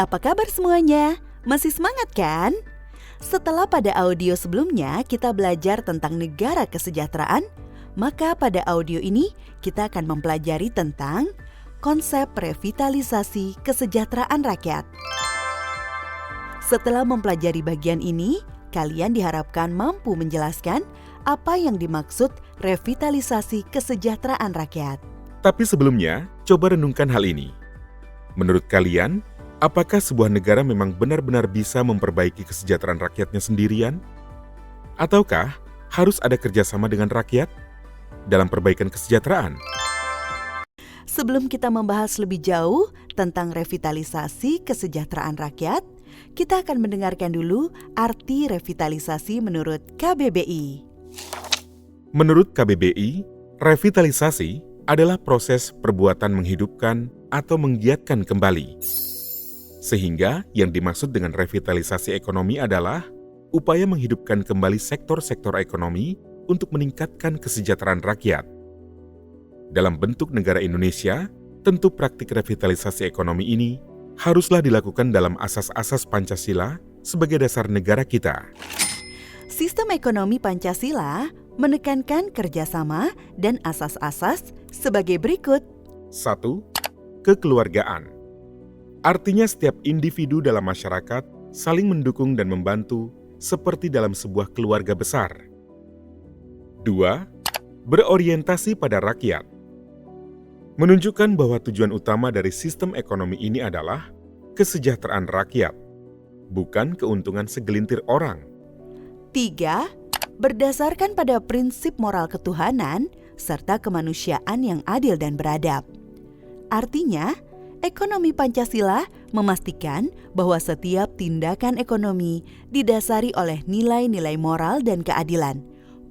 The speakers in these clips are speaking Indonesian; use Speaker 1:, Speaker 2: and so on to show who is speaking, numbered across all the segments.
Speaker 1: Apa kabar semuanya? Masih semangat kan? Setelah pada audio sebelumnya kita belajar tentang negara kesejahteraan, maka pada audio ini kita akan mempelajari tentang konsep revitalisasi kesejahteraan rakyat. Setelah mempelajari bagian ini, kalian diharapkan mampu menjelaskan apa yang dimaksud revitalisasi kesejahteraan rakyat.
Speaker 2: Tapi sebelumnya, coba renungkan hal ini. Menurut kalian, apakah sebuah negara memang benar-benar bisa memperbaiki kesejahteraan rakyatnya sendirian? Ataukah harus ada kerjasama dengan rakyat dalam perbaikan kesejahteraan?
Speaker 1: Sebelum kita membahas lebih jauh tentang revitalisasi kesejahteraan rakyat, kita akan mendengarkan dulu arti revitalisasi menurut KBBI.
Speaker 2: Menurut KBBI, revitalisasi adalah proses perbuatan menghidupkan atau menggiatkan kembali. Sehingga yang dimaksud dengan revitalisasi ekonomi adalah upaya menghidupkan kembali sektor-sektor ekonomi untuk meningkatkan kesejahteraan rakyat. Dalam bentuk negara Indonesia, tentu praktik revitalisasi ekonomi ini haruslah dilakukan dalam asas-asas Pancasila sebagai dasar negara kita.
Speaker 1: Sistem ekonomi Pancasila menekankan kerjasama dan asas-asas sebagai berikut.
Speaker 2: 1. Kekeluargaan. Artinya setiap individu dalam masyarakat saling mendukung dan membantu seperti dalam sebuah keluarga besar. 2. Berorientasi pada rakyat. Menunjukkan bahwa tujuan utama dari sistem ekonomi ini adalah kesejahteraan rakyat, bukan keuntungan segelintir orang.
Speaker 1: 3. Berdasarkan pada prinsip moral ketuhanan serta kemanusiaan yang adil dan beradab. Artinya, ekonomi Pancasila memastikan bahwa setiap tindakan ekonomi didasari oleh nilai-nilai moral dan keadilan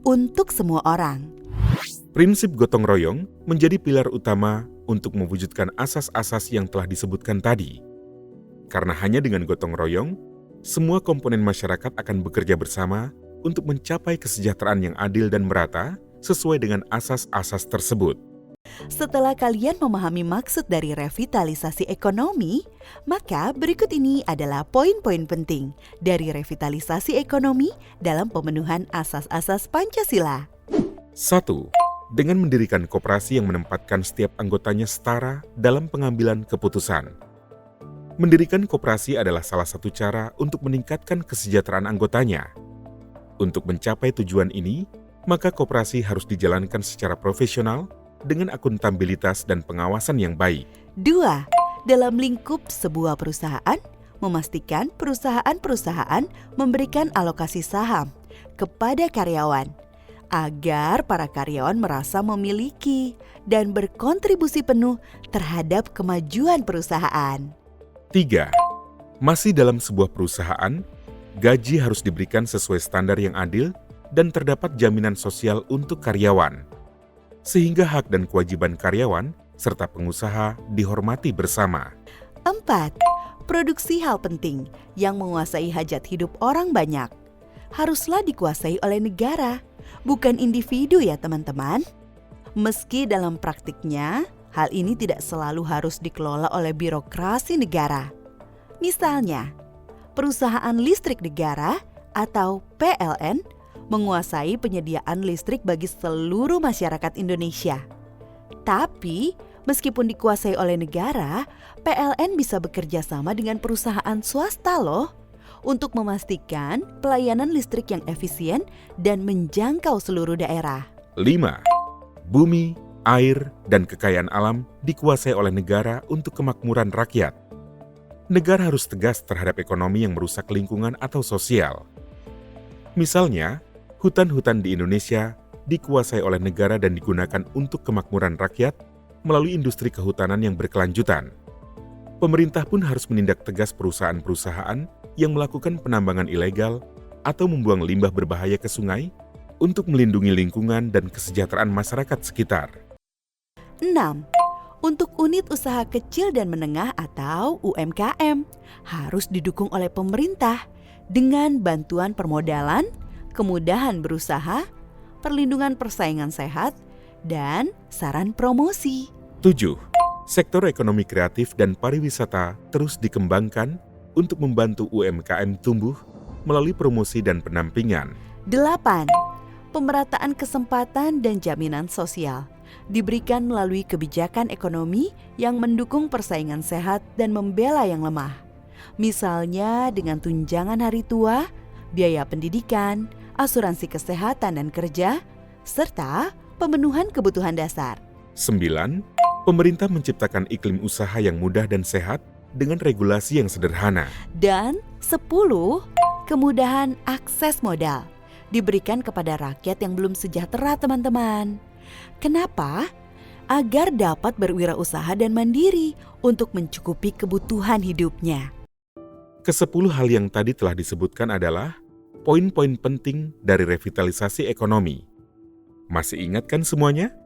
Speaker 1: untuk semua orang.
Speaker 2: Prinsip gotong royong menjadi pilar utama untuk mewujudkan asas-asas yang telah disebutkan tadi. Karena hanya dengan gotong royong, semua komponen masyarakat akan bekerja bersama untuk mencapai kesejahteraan yang adil dan merata sesuai dengan asas-asas tersebut.
Speaker 1: Setelah kalian memahami maksud dari revitalisasi ekonomi, maka berikut ini adalah poin-poin penting dari revitalisasi ekonomi dalam pemenuhan asas-asas Pancasila.
Speaker 2: 1. Dengan mendirikan koperasi yang menempatkan setiap anggotanya setara dalam pengambilan keputusan. Mendirikan koperasi adalah salah satu cara untuk meningkatkan kesejahteraan anggotanya. Untuk mencapai tujuan ini, maka koperasi harus dijalankan secara profesional dengan akuntabilitas dan pengawasan yang baik.
Speaker 1: 2. Dalam lingkup sebuah perusahaan, memastikan perusahaan-perusahaan memberikan alokasi saham kepada karyawan agar para karyawan merasa memiliki dan berkontribusi penuh terhadap kemajuan perusahaan.
Speaker 2: 3. Masih dalam sebuah perusahaan, gaji harus diberikan sesuai standar yang adil dan terdapat jaminan sosial untuk karyawan, sehingga hak dan kewajiban karyawan serta pengusaha dihormati bersama.
Speaker 1: 4. Produksi hal penting yang menguasai hajat hidup orang banyak haruslah dikuasai oleh negara, bukan individu ya teman-teman. Meski dalam praktiknya, hal ini tidak selalu harus dikelola oleh birokrasi negara. Misalnya, perusahaan listrik negara atau PLN menguasai penyediaan listrik bagi seluruh masyarakat Indonesia. Tapi, meskipun dikuasai oleh negara, PLN bisa bekerja sama dengan perusahaan swasta loh untuk memastikan pelayanan listrik yang efisien dan menjangkau seluruh daerah.
Speaker 2: 5. Bumi, air, dan kekayaan alam dikuasai oleh negara untuk kemakmuran rakyat. Negara harus tegas terhadap ekonomi yang merusak lingkungan atau sosial. Misalnya, hutan-hutan di Indonesia dikuasai oleh negara dan digunakan untuk kemakmuran rakyat melalui industri kehutanan yang berkelanjutan. Pemerintah pun harus menindak tegas perusahaan-perusahaan yang melakukan penambangan ilegal atau membuang limbah berbahaya ke sungai untuk melindungi lingkungan dan kesejahteraan masyarakat sekitar.
Speaker 1: 6. Untuk unit usaha kecil dan menengah atau UMKM harus didukung oleh pemerintah dengan bantuan permodalan, kemudahan berusaha, perlindungan persaingan sehat, dan saran promosi.
Speaker 2: 7. Sektor ekonomi kreatif dan pariwisata terus dikembangkan untuk membantu UMKM tumbuh melalui promosi dan pendampingan.
Speaker 1: 8. Pemerataan kesempatan dan jaminan sosial diberikan melalui kebijakan ekonomi yang mendukung persaingan sehat dan membela yang lemah. Misalnya dengan tunjangan hari tua, biaya pendidikan, asuransi kesehatan dan kerja, serta pemenuhan kebutuhan dasar.
Speaker 2: 9. Pemerintah menciptakan iklim usaha yang mudah dan sehat dengan regulasi yang sederhana.
Speaker 1: Dan 10. Kemudahan akses modal diberikan kepada rakyat yang belum sejahtera, teman-teman. Kenapa? Agar dapat berwirausaha dan mandiri untuk mencukupi kebutuhan hidupnya.
Speaker 2: Ke-10 hal yang tadi telah disebutkan adalah poin-poin penting dari revitalisasi ekonomi. Masih ingat kan semuanya?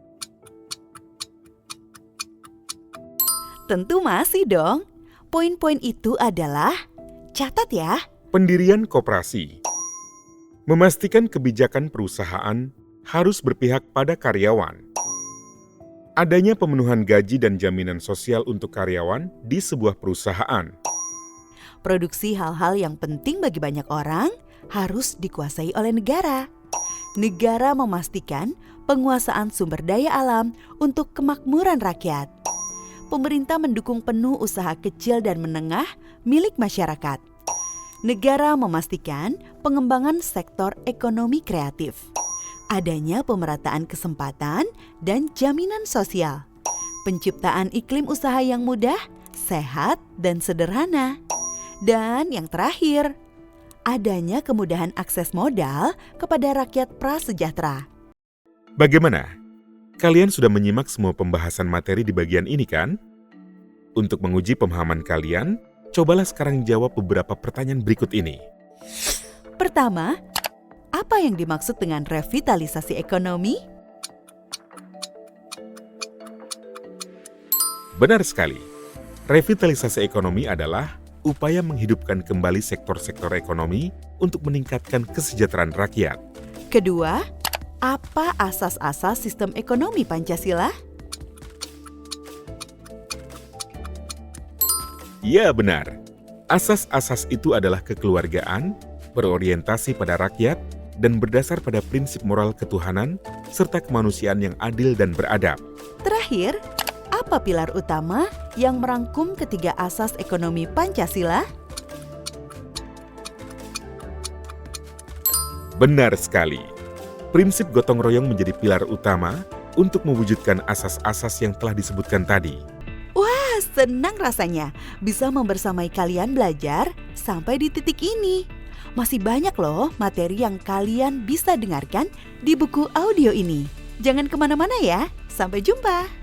Speaker 1: Tentu masih dong. Poin-poin itu adalah, catat ya.
Speaker 2: Pendirian koperasi. Memastikan kebijakan perusahaan harus berpihak pada karyawan. Adanya pemenuhan gaji dan jaminan sosial untuk karyawan di sebuah perusahaan.
Speaker 1: Produksi hal-hal yang penting bagi banyak orang harus dikuasai oleh negara. Negara memastikan penguasaan sumber daya alam untuk kemakmuran rakyat. Pemerintah mendukung penuh usaha kecil dan menengah milik masyarakat. Negara memastikan pengembangan sektor ekonomi kreatif. Adanya pemerataan kesempatan dan jaminan sosial. Penciptaan iklim usaha yang mudah, sehat, dan sederhana. Dan yang terakhir, adanya kemudahan akses modal kepada rakyat prasejahtera.
Speaker 2: Bagaimana? Kalian sudah menyimak semua pembahasan materi di bagian ini kan? Untuk menguji pemahaman kalian, cobalah sekarang jawab beberapa pertanyaan berikut ini.
Speaker 1: Pertama, apa yang dimaksud dengan revitalisasi ekonomi?
Speaker 2: Benar sekali. Revitalisasi ekonomi adalah upaya menghidupkan kembali sektor-sektor ekonomi untuk meningkatkan kesejahteraan rakyat.
Speaker 1: Kedua, apa asas-asas sistem ekonomi Pancasila?
Speaker 2: Ya, benar. Asas-asas itu adalah kekeluargaan, berorientasi pada rakyat, dan berdasar pada prinsip moral ketuhanan, serta kemanusiaan yang adil dan beradab.
Speaker 1: Terakhir, apa pilar utama yang merangkum ketiga asas ekonomi Pancasila?
Speaker 2: Benar sekali. Prinsip gotong royong menjadi pilar utama untuk mewujudkan asas-asas yang telah disebutkan tadi.
Speaker 1: Wah, senang rasanya bisa membersamai kalian belajar sampai di titik ini. Masih banyak loh materi yang kalian bisa dengarkan di buku audio ini. Jangan kemana-mana ya, sampai jumpa.